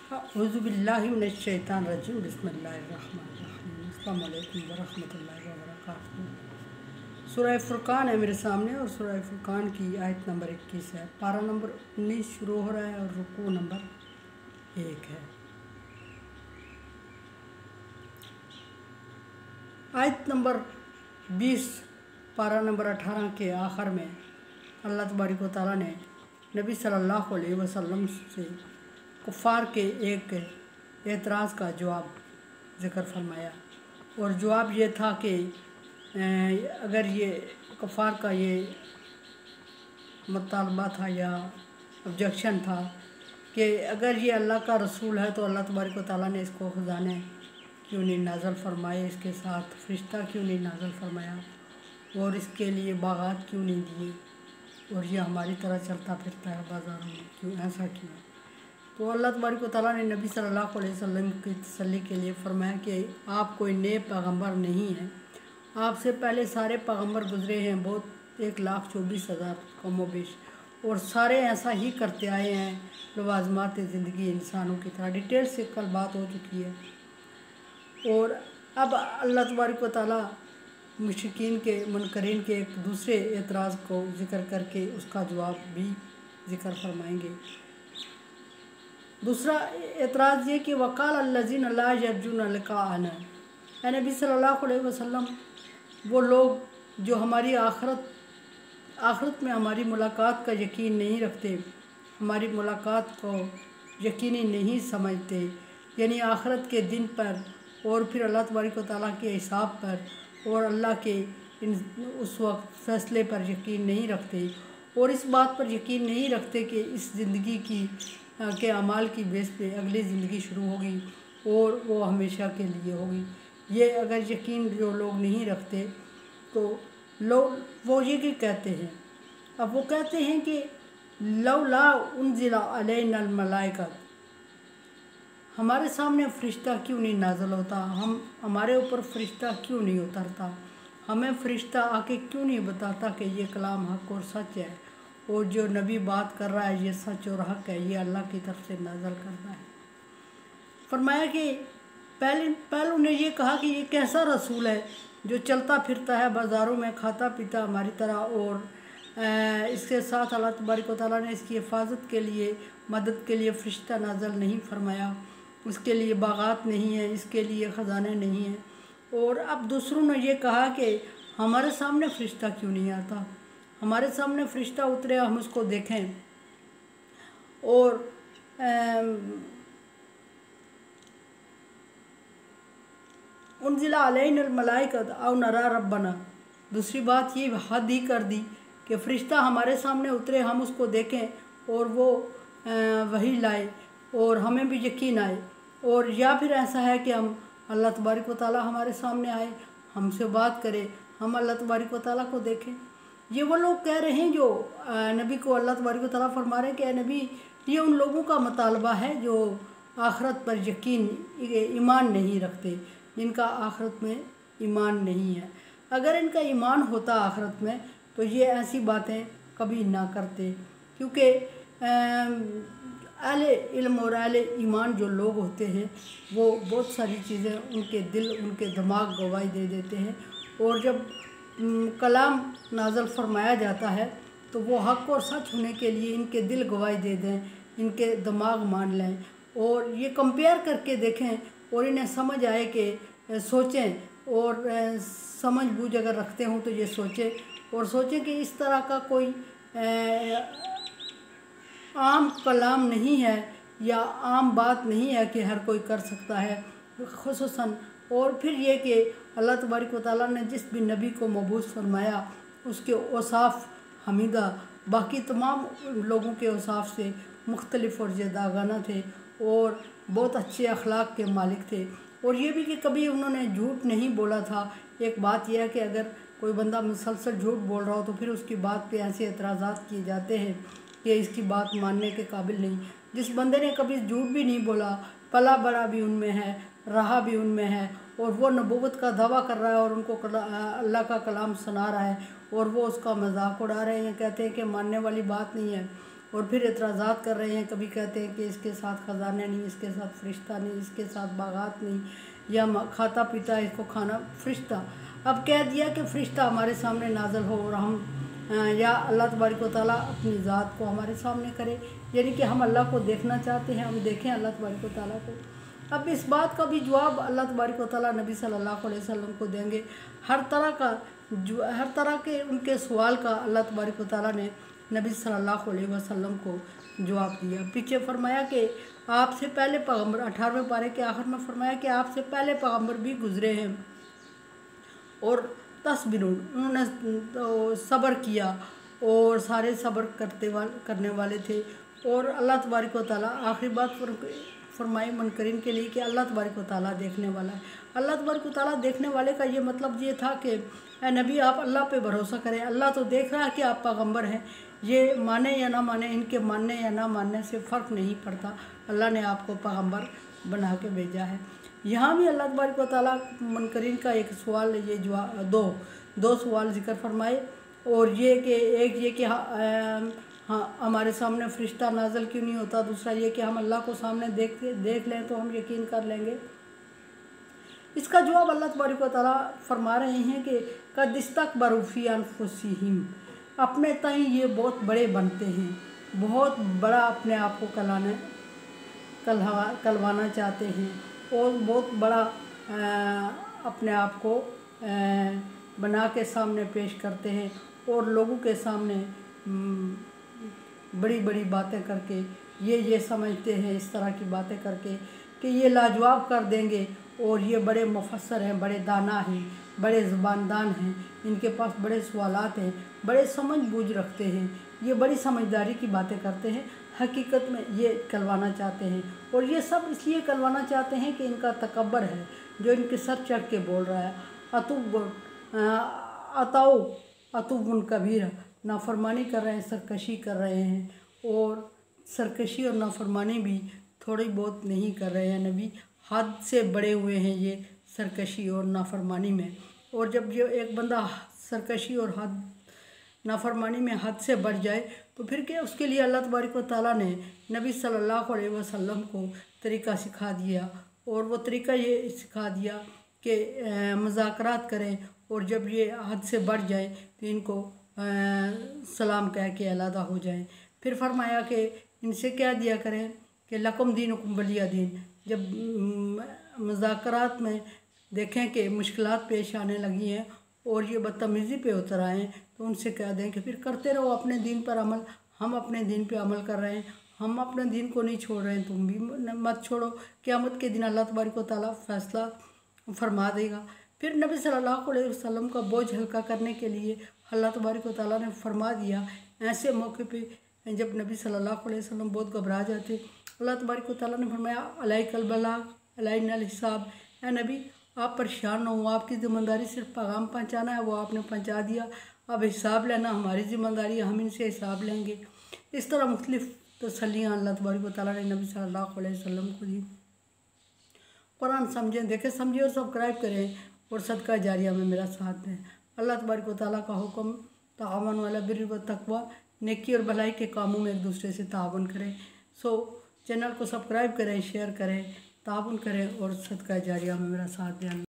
औज़ुबिल्लाहि मिनश्शैतानिर्रजीम बिस्मिल्लाहिर्रहमानिर्रहीम। अस्सलामु अलैकुम वरहमतुल्लाहि वबरकातुहू। सूरह फुरकान है मेरे सामने और सूरह फुरकान की आयत नंबर 21 है। पारा नंबर 19 शुरू हो रहा है और रुकू नंबर 1 है। आयत नंबर 20 पारा नंबर 18 के आखिर में अल्लाह तबारक व तआला ने नबी सल्लल्लाहु अलैहि वसल्लम से कुफ़ार के एक एतराज़ का जवाब ज़िक्र फरमाया और जवाब ये था कि अगर ये कुफ़ार का ये मुतालबा था या ऑब्जेक्शन था कि अगर ये अल्लाह का रसूल है तो अल्लाह तबारक व तआला ने इसको ख़जाने क्यों नहीं नाज़िल फरमाए, इसके साथ फ़रिश्ता क्यों नहीं नाज़िल फरमाया और इसके लिए बागात क्यों नहीं दिए और ये हमारी तरह चलता फिरता है बाज़ारों में, क्यों ऐसा क्यों। तो अल्लाह तबारक व तआला ने नबी सल्लल्लाहु अलैहि वसल्लम की तसल्ली के लिए फरमाया कि आप कोई नए पैगंबर नहीं हैं, आपसे पहले सारे पैगंबर गुज़रे हैं, बहुत 1,24,000 कमोबेश, और सारे ऐसा ही करते आए हैं लवाज़मात ज़िंदगी इंसानों की तरह। डिटेल से कल बात हो चुकी है। और अब अल्लाह तबारक व तआला मुशरिकीन के मुनकरीन के एक दूसरे एतराज़ को ज़िक्र करके उसका जवाब भी ज़िक्र फरमाएंगे। दूसरा एतराज़ ये कि वक़ाल अल्लज़ीना ला यरजूना लिक़ाअना, नबी सल्लल्लाहु अलैहि वसल्लम वो लोग जो हमारी आखरत में हमारी मुलाकात का यकीन नहीं रखते, हमारी मुलाकात को यकीनी नहीं समझते, यानी आखरत के दिन पर और फिर अल्लाह तबारक व तआला के हिसाब पर और अल्लाह के उस वक्त फ़ैसले पर यकीन नहीं रखते और इस बात पर यकीन नहीं रखते कि इस ज़िंदगी के अमाल की बेस पे अगली ज़िंदगी शुरू होगी और वो हमेशा के लिए होगी। ये अगर यकीन जो लोग नहीं रखते तो लोग वो ये कि कहते हैं, अब वो कहते हैं कि लौला उन्ज़िला अलैनल मलाइका, हमारे सामने फ़रिश्ता क्यों नहीं नाज़िल होता, हमारे ऊपर फ़रिश्ता क्यों नहीं उतरता, हमें फ़रिश्ता आके क्यों नहीं बताता कि ये कलाम हक़ और सच है और जो नबी बात कर रहा है ये सच और हक़ है, ये अल्लाह की तरफ से नाज़िल करना है। फरमाया कि पहले उन्हें ये कहा कि ये कैसा रसूल है जो चलता फिरता है बाज़ारों में, खाता पीता हमारी तरह, और इसके साथ अल्लाह तबारक व तआला ने इसकी हिफाजत के लिए मदद के लिए फ़रिश्ता नाज़िल नहीं फरमाया, उसके लिए बागात नहीं है, इसके लिए ख़जाने नहीं हैं। और अब दूसरों ने ये कहा कि हमारे सामने फ़रिश्ता क्यों नहीं आता, हमारे सामने फ़रिश्ता उतरे हम उसको देखें। और उन्ज़िला अलैनल मलाइका औ नरा रब्बना, दूसरी बात ये हद ही कर दी कि फ़रिश्ता हमारे सामने उतरे हम उसको देखें और वो वही लाए और हमें भी यकीन आए, और या फिर ऐसा है कि हम अल्लाह तबारक व तआला हमारे सामने आए, हमसे बात करे, हम अल्लाह तबारक व तआला को देखें। ये वो लोग कह रहे हैं जो नबी को अल्लाह तबारक व तआला फरमा रहे हैं कि नबी ये उन लोगों का मुतालबा है जो आखरत पर यकीन ईमान नहीं रखते, जिनका आखरत में ईमान नहीं है। अगर इनका ईमान होता आखरत में तो ये ऐसी बातें कभी ना करते, क्योंकि अहले इल्म और अहले ईमान जो लोग होते हैं वो बहुत सारी चीज़ें उनके दिल उनके दिमाग गवाही दे देते हैं, और जब कलाम नाज़िल फरमाया जाता है तो वो हक़ और सच होने के लिए इनके दिल गवाही दे दें, इनके दिमाग मान लें और ये कंपेयर करके देखें और इन्हें समझ आए कि सोचें और समझ बूझ अगर रखते हों तो ये सोचें कि इस तरह का कोई आम कलाम नहीं है या आम बात नहीं है कि हर कोई कर सकता है खुसूसन। और फिर ये कि अल्लाह तबारक व तआला ने जिस भी नबी को मबूस फरमाया उसके औसाफ हमीदा बाकी तमाम लोगों के औसाफ से मुख्तलिफ़ और ज़्यादागाना थे और बहुत अच्छे अखलाक के मालिक थे। और ये भी कि कभी उन्होंने झूठ नहीं बोला था। एक बात यह है कि अगर कोई बंदा मुसलसल झूठ बोल रहा हो तो फिर उसकी बात पे ऐसे एतराज़ात किए जाते हैं कि इसकी बात मानने के काबिल नहीं। जिस बंदे ने कभी झूठ भी नहीं बोला, पला बड़ा भी उनमें है, रहा भी उनमें है, और वो नबूवत का दावा कर रहा है और उनको अल्लाह का कलाम सुना रहा है और वो उसका मजाक उड़ा रहे हैं, कहते हैं कि मानने वाली बात नहीं है, और फिर एतराज़ात कर रहे हैं। कभी कहते हैं कि इसके साथ ख़जाने नहीं, इसके साथ फ़रिश्ता नहीं, इसके साथ बागात नहीं, या खाता पीता है, इसको खाना फ़रिश्ता। अब कह दिया कि फ़रिश्ता हमारे सामने नाज़िल हो और हम या अल्लाह तबारक व तआला अपनी ज़ात को हमारे सामने करे, यानी कि हम अल्लाह को देखना चाहते हैं, हम देखें अल्लाह तबारक व तआला को। अब इस बात का भी जवाब अल्लाह तबारक व तआला नबी सल्लल्लाहु अलैहि वसल्लम को देंगे। हर तरह के उनके सवाल का अल्लाह तबारक व तआला ने नबी सल्लल्लाहु अलैहि वसल्लम को जवाब दिया। पीछे फरमाया कि आपसे पहले पैगम्बर, 18वें पारे के आखिर में फरमाया कि आपसे पहले पैगम्बर भी गुजरे हैं और तस्बिरुन, उन्होंने तो सब्र किया और सारे सब्र करने वाले थे। और अल्लाह तबारक व तआला आखिरी बात फरमाई मुनकरीन के लिए कि अल्लाह तबारक व तआला देखने वाला है। अल्लाह तबारक व तआला देखने वाले का ये मतलब ये था कि ए नबी आप अल्लाह पे भरोसा करें, अल्लाह तो देख रहा है कि आप पैगम्बर हैं। ये माने या ना माने, इनके मानने या ना मानने से फ़र्क नहीं पड़ता, अल्लाह ने आपको पैगम्बर बना के भेजा है। यहाँ भी अल्लाह तबारक व तआला मुनकरीन का एक सवाल, ये जवाब दो सवाल ज़िक्र फरमाए। और ये कि एक ये कि हाँ हमारे सामने फ़रिश्ता नाज़िल क्यों नहीं होता, दूसरा ये कि हम अल्लाह को सामने देख लें तो हम यकीन कर लेंगे। इसका जवाब अल्लाह तबारक व तआला फरमा रहे हैं कि कदिस्तकबरू फ़ी अनफुसिहिम, अपने ताई ये बहुत बड़े बनते हैं, बहुत बड़ा अपने आप को कहलवाना चाहते हैं और बहुत बड़ा अपने आप को बना के सामने पेश करते हैं और लोगों के सामने बड़ी बड़ी बातें करके ये समझते हैं, इस तरह की बातें करके कि ये लाजवाब कर देंगे और ये बड़े मुफस्सर हैं, बड़े दाना हैं, बड़े ज़ुबानदान हैं, इनके पास बड़े सवालात हैं, बड़े समझ बूझ रखते हैं, ये बड़ी समझदारी की बातें करते हैं। हकीकत में ये कहलवाना चाहते हैं और ये सब इसलिए कहलवाना चाहते हैं कि इनका तकब्बर है जो इनके सर चढ़ के बोल रहा है। अतुबुन कबीर, नाफरमानी कर रहे हैं, सरकशी कर रहे हैं, और सरकशी और नाफरमानी भी थोड़ी बहुत नहीं कर रहे हैं नबी, हद से बड़े हुए हैं ये सरकशी और नाफरमानी में। और जब ये एक बंदा सरकशी और नाफरमानी में हद से बढ़ जाए तो फिर क्या, उसके लिए अल्लाह तबारक व तआला ने नबी सल्लल्लाहु अलैहि वसल्लम को तरीक़ा सिखा दिया। और वो तरीक़ा ये सिखा दिया कि मुज़ाकरात करें और जब ये हद से बढ़ जाए तो इनको सलाम कह के अलहदा हो जाएं। फिर फरमाया कि इनसे क्या दिया करें कि लकुम दीनुकुम वलिया दीन। जब मुज़ाकरात में देखें कि मुश्किलात पेश आने लगी हैं और ये बदतमीज़ी पे उतर आए तो उनसे कह दें कि फिर करते रहो अपने दीन पर अमल, हम अपने दीन पे अमल कर रहे हैं, हम अपने दीन को नहीं छोड़ रहे हैं, तुम भी मत छोड़ो। क़यामत के दिन अल्लाह तबारक व तआला फ़ैसला फरमा देगा। फिर नबी सल्लल्लाहु अलैहि वसल्लम का बोझ हल्का करने के लिए अल्लाह तबारक व तआला ने फरमा दिया, ऐसे मौके पे जब नबी सल्लल्लाहु अलैहि वसल्लम बहुत घबरा जाते, अल्लाह तबारक व तआला ने फरमाया अलैकल बलाग अलैनल हिसाब, ए नबी आप परेशान न हो, आपकी ज़िम्मेदारी सिर्फ पैगाम पहुँचाना है, वो आपने पहुँचा दिया, अब हिसाब लेना हमारी ज़िम्मेदारी है, हम इनसे हिसाब लेंगे। इस तरह मुख्तलिफ़ तसल्लियाँ अल्लाह तबारक व तआला ने नबी सल्लल्लाहु अलैहि वसल्लम को दी। कुरान समझें, देखें, समझिए और सब्सक्राइब करें और सदका जारिया में मेरा साथ दें। अल्लाह तबारक व तआला का हुक्म ताअवनु अला बिर्रि व तक़वा, नेकी और भलाई के कामों में एक दूसरे से ताअवुन करें। सो चैनल को सब्सक्राइब करें, शेयर करें, ताअवुन करें और सदका जारिया में मेरा साथ दें।